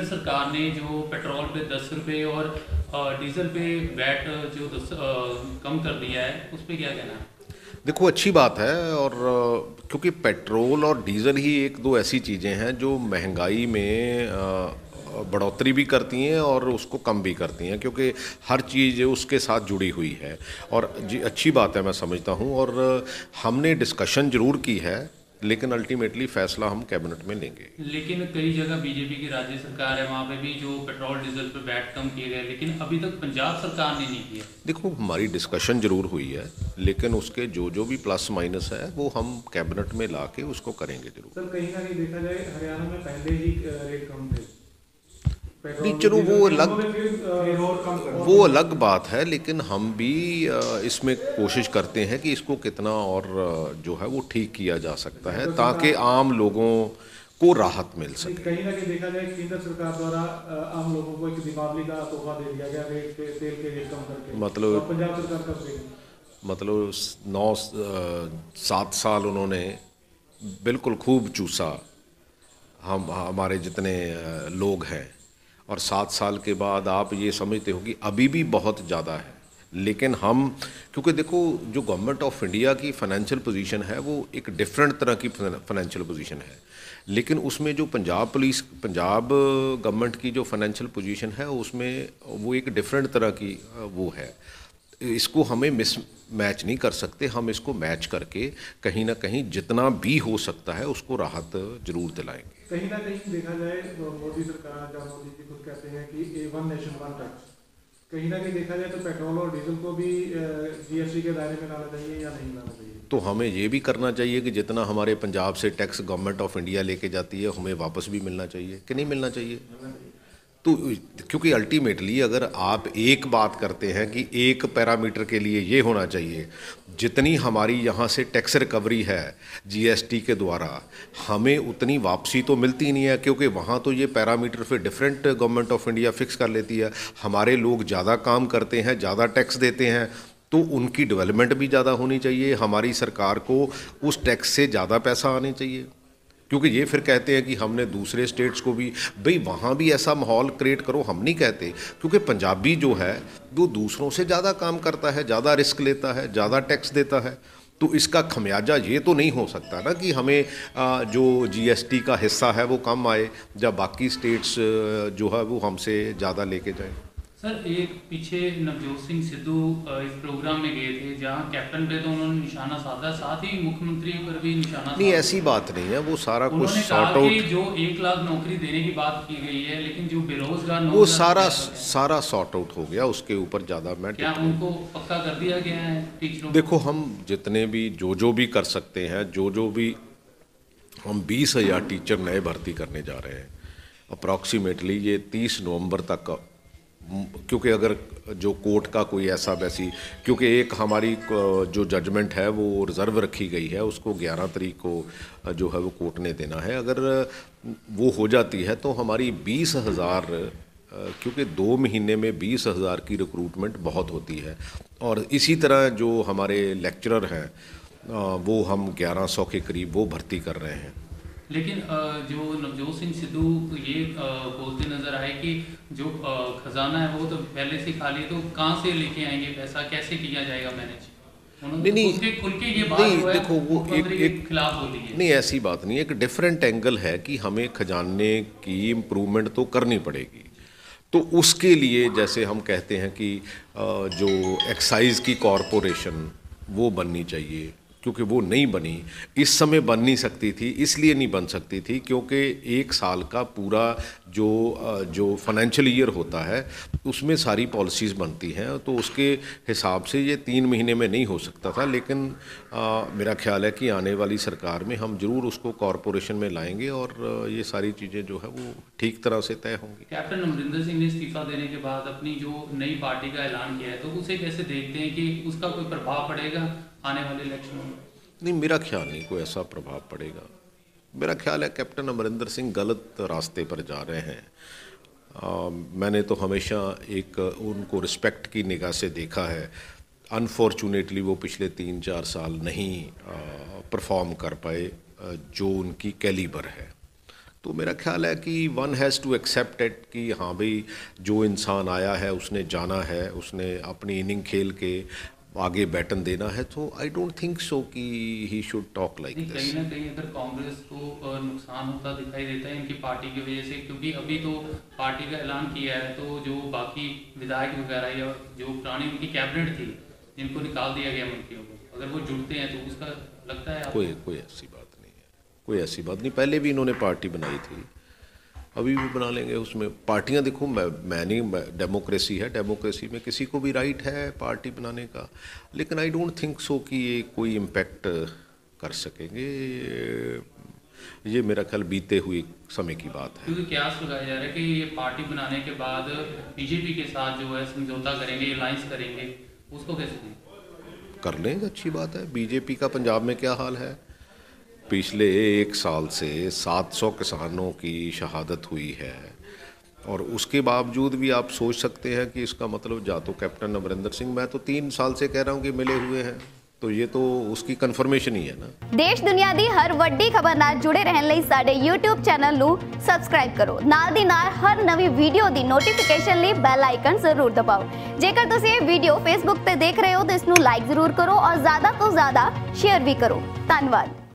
सरकार ने जो पेट्रोल पे 10 रुपये और डीजल पे वैट जो कम कर दिया है, उस पे क्या कहना है? देखो, अच्छी बात है। और क्योंकि पेट्रोल और डीज़ल ही एक दो ऐसी चीज़ें हैं जो महंगाई में बढ़ोतरी भी करती हैं और उसको कम भी करती हैं, क्योंकि हर चीज़ उसके साथ जुड़ी हुई है। और जी, अच्छी बात है, मैं समझता हूँ। और हमने डिस्कशन ज़रूर की है, लेकिन अल्टीमेटली फ़ैसला हम कैबिनेट में लेंगे। लेकिन कई जगह बीजेपी की राज्य सरकार है, वहाँ पे भी जो पेट्रोल डीजल पे वैट कम किए गए, लेकिन अभी तक पंजाब सरकार ने नहीं किया। देखो, हमारी डिस्कशन ज़रूर हुई है, लेकिन उसके जो जो भी प्लस माइनस है वो हम कैबिनेट में ला के उसको करेंगे ज़रूर। सर, कहीं ना कहीं देखा जाए हरियाणा में पहले ही रेट कम थे नहीं, पेट्रोल चलो डीजल के, उन्होंने फिर और कम कर वो अलग बात है। लेकिन हम भी इसमें कोशिश करते हैं कि इसको कितना और जो है वो ठीक किया जा सकता है, तो ताकि आम लोगों को राहत मिल सके। कहीं ना कहीं देखा जाए केंद्र सरकार द्वारा आम लोगों को एक दीपावली का तोहफा दे दिया गया तेल के रेट कम करके। मतलब और पंजाब सरकार कब देगी? मतलब 7 साल उन्होंने बिल्कुल खूब चूसा, हम हमारे जितने लोग हैं। और 7 साल के बाद आप ये समझते हो कि अभी भी बहुत ज़्यादा है। लेकिन हम, क्योंकि देखो, जो गवर्नमेंट ऑफ इंडिया की फ़ाइनेंशियल पोजीशन है वो एक डिफरेंट तरह की फ़ाइनेंशियल पोजीशन है। लेकिन उसमें जो पंजाब गवर्नमेंट की जो फ़ाइनेंशियल पोजीशन है उसमें वो एक डिफरेंट तरह की वो है। इसको हमें मिस मैच नहीं कर सकते। हम इसको मैच करके कहीं ना कहीं जितना भी हो सकता है उसको राहत जरूर दिलाएंगे। कहीं ना कहीं देखा जाए मोदी सरकार, जहाँ मोदी जी खुद कहते हैं कि वन नेशन वन टैक्स, कहीं ना कहीं देखा जाए तो पेट्रोल और डीजल को भी जीएसटी के दायरे में लाना चाहिए या नहीं लाना चाहिए? तो हमें ये भी करना चाहिए कि जितना हमारे पंजाब से टैक्स गवर्नमेंट ऑफ इंडिया लेके जाती है हमें वापस भी मिलना चाहिए कि नहीं मिलना चाहिए। तो क्योंकि अल्टीमेटली अगर आप एक बात करते हैं कि एक पैरामीटर के लिए ये होना चाहिए, जितनी हमारी यहाँ से टैक्स रिकवरी है जीएसटी के द्वारा, हमें उतनी वापसी तो मिलती नहीं है, क्योंकि वहाँ तो ये पैरामीटर फिर different government of India fix कर लेती है। हमारे लोग ज़्यादा काम करते हैं, ज़्यादा टैक्स देते हैं, तो उनकी डेवलपमेंट भी ज़्यादा होनी चाहिए। हमारी सरकार को उस टैक्स से ज़्यादा पैसा आने चाहिए। क्योंकि ये फिर कहते हैं कि हमने दूसरे स्टेट्स को भी, भाई वहाँ भी ऐसा माहौल क्रिएट करो। हम नहीं कहते, क्योंकि पंजाबी जो है वो दूसरों से ज़्यादा काम करता है, ज़्यादा रिस्क लेता है, ज़्यादा टैक्स देता है। तो इसका खमियाजा ये तो नहीं हो सकता ना कि हमें जो जीएसटी का हिस्सा है वो कम आए, जब बाकी स्टेट्स जो है वो हमसे ज़्यादा लेके जाए। सर, एक पीछे नवजोत सिंह सिद्धू इस प्रोग्राम में गए थे, जहां कैप्टन पे तो उन्होंने निशाना साधा, साथ ही मुख्यमंत्री पर भी निशाना नहीं, साधा। ऐसी बात नहीं है, वो सारा कुछ उन्होंने कहा सॉर्ट कि आउट, जो 1 लाख नौकरी देने की बात की गई है, लेकिन जो बेरोजगार वो 9,000 सारा सॉर्ट आउट हो गया। उसके ऊपर ज़्यादा मैं क्या उनको पक्का कर दिया गया है टीचरों? देखो, हम जितने भी जो भी कर सकते हैं, जो भी हम 20,000 टीचर नए भर्ती करने जा रहे हैं अप्रॉक्सीमेटली, ये 30 नवंबर तक। क्योंकि अगर जो कोर्ट का कोई ऐसा वैसी, क्योंकि एक हमारी जो जजमेंट है वो रिज़र्व रखी गई है, उसको 11 तारीख को जो है वो कोर्ट ने देना है। अगर वो हो जाती है तो हमारी 20,000, क्योंकि 2 महीने में 20,000 की रिक्रूटमेंट बहुत होती है। और इसी तरह जो हमारे लेक्चरर हैं वो हम 1100 के करीब वो भर्ती कर रहे हैं। लेकिन जो नवजोत सिंह सिद्धू ये बोलते नजर आए कि जो खजाना है वो तो पहले से खाली है, तो कहाँ से लेके आएंगे पैसा, कैसे किया जाएगा मैनेज? उन्होंने नहीं खुल के ये बात नहीं, जो है देखो वो मुख्यमंत्री के एक खिलाफ बोली है। नहीं, ऐसी बात नहीं है। एक डिफरेंट एंगल है कि हमें खजाने की इम्प्रूवमेंट तो करनी पड़ेगी। तो उसके लिए जैसे हम कहते हैं कि जो एक्साइज की कॉरपोरेशन वो बननी चाहिए, क्योंकि वो नहीं बनी, इस समय बन नहीं सकती थी। इसलिए नहीं बन सकती थी क्योंकि 1 साल का पूरा जो फाइनेंशियल ईयर होता है उसमें सारी पॉलिसीज़ बनती हैं, तो उसके हिसाब से ये 3 महीने में नहीं हो सकता था। लेकिन मेरा ख्याल है कि आने वाली सरकार में हम ज़रूर उसको कॉरपोरेशन में लाएंगे और ये सारी चीज़ें जो है वो ठीक तरह से तय होंगी। कैप्टन अमरिंदर सिंह ने इस्तीफा देने के बाद अपनी जो नई पार्टी का ऐलान किया है, तो उसे कैसे देखते हैं कि उसका कोई प्रभाव पड़ेगा आने वाले इलेक्शनों में? नहीं, मेरा ख्याल नहीं कोई ऐसा प्रभाव पड़ेगा। मेरा ख्याल है कैप्टन अमरिंदर सिंह गलत रास्ते पर जा रहे हैं। मैंने तो हमेशा एक उनको रिस्पेक्ट की निगाह से देखा है। अनफॉर्चुनेटली वो पिछले 3-4 साल नहीं परफॉर्म कर पाए जो उनकी कैलिबर है। तो मेरा ख्याल है कि one has to accept it कि हाँ भाई जो इंसान आया है उसने जाना है, उसने अपनी इनिंग खेल के आगे बैटन देना है, तो आई डोंट थिंक सो कि he should talk like this. कहीं ना कहीं अगर कांग्रेस को नुकसान होता दिखाई देता है इनकी पार्टी की वजह से, क्योंकि अभी तो पार्टी का ऐलान किया है तो जो बाकी विधायक वगैरह या जो पुरानी उनकी कैबिनेट थी जिनको निकाल दिया गया मंत्रियों को, अगर वो जुड़ते हैं तो उसका लगता है कोई ऐसी बात नहीं है, कोई ऐसी बात नहीं। पहले भी इन्होंने पार्टी बनाई थी, अभी भी बना लेंगे। उसमें पार्टियां देखो, मैं नहीं, डेमोक्रेसी है, डेमोक्रेसी में किसी को भी राइट है पार्टी बनाने का, लेकिन आई डोंट थिंक सो कि ये कोई इम्पैक्ट कर सकेंगे। ये मेरा ख्याल बीते हुए समय की बात है। क्योंकि क्यास लगाया जा रहा है कि ये पार्टी बनाने के बाद बीजेपी के साथ जो है समझौता करेंगे, अलायंस करेंगे, उसको कैसे दें? कर लेंगे, अच्छी बात है। बीजेपी का पंजाब में क्या हाल है, पिछले 1 साल से 700 किसानों की शहादत हुई है, और उसके बावजूद भी आप सोच सकते हैं कि इसका मतलब जा तो कैप्टन अमरिंदर सिंह, मैं तो 3 साल से कह रहा हूं कि मिले हुए हैं, तो ये तो उसकी कन्फर्मेशन ही है ना। देश दुनिया दी हर वड्डी खबर नाल जुड़े रहन लई साडे YouTube चैनल ਨੂੰ ਸਬਸਕ੍ਰਾਈਬ ਕਰੋ। ਨਾਲ ਦੀ ਨਾਲ ਹਰ ਨਵੀਂ ਵੀਡੀਓ ਦੀ ਨੋਟੀਫਿਕੇਸ਼ਨ ਲਈ ਬੈਲ ਆਈਕਨ ਜ਼ਰੂਰ ਦਬਾਓ। ਜੇਕਰ ਤੁਸੀਂ ਇਹ ਵੀਡੀਓ Facebook ਤੇ ਦੇਖ ਰਹੇ ਹੋ ਤਾਂ ਇਸ ਨੂੰ ਲਾਈਕ ਜ਼ਰੂਰ ਕਰੋ ਔਰ ਜ਼ਿਆਦਾ ਤੋਂ ਜ਼ਿਆਦਾ ਸ਼ੇਅਰ ਵੀ ਕਰੋ। ਧੰਨਵਾਦ।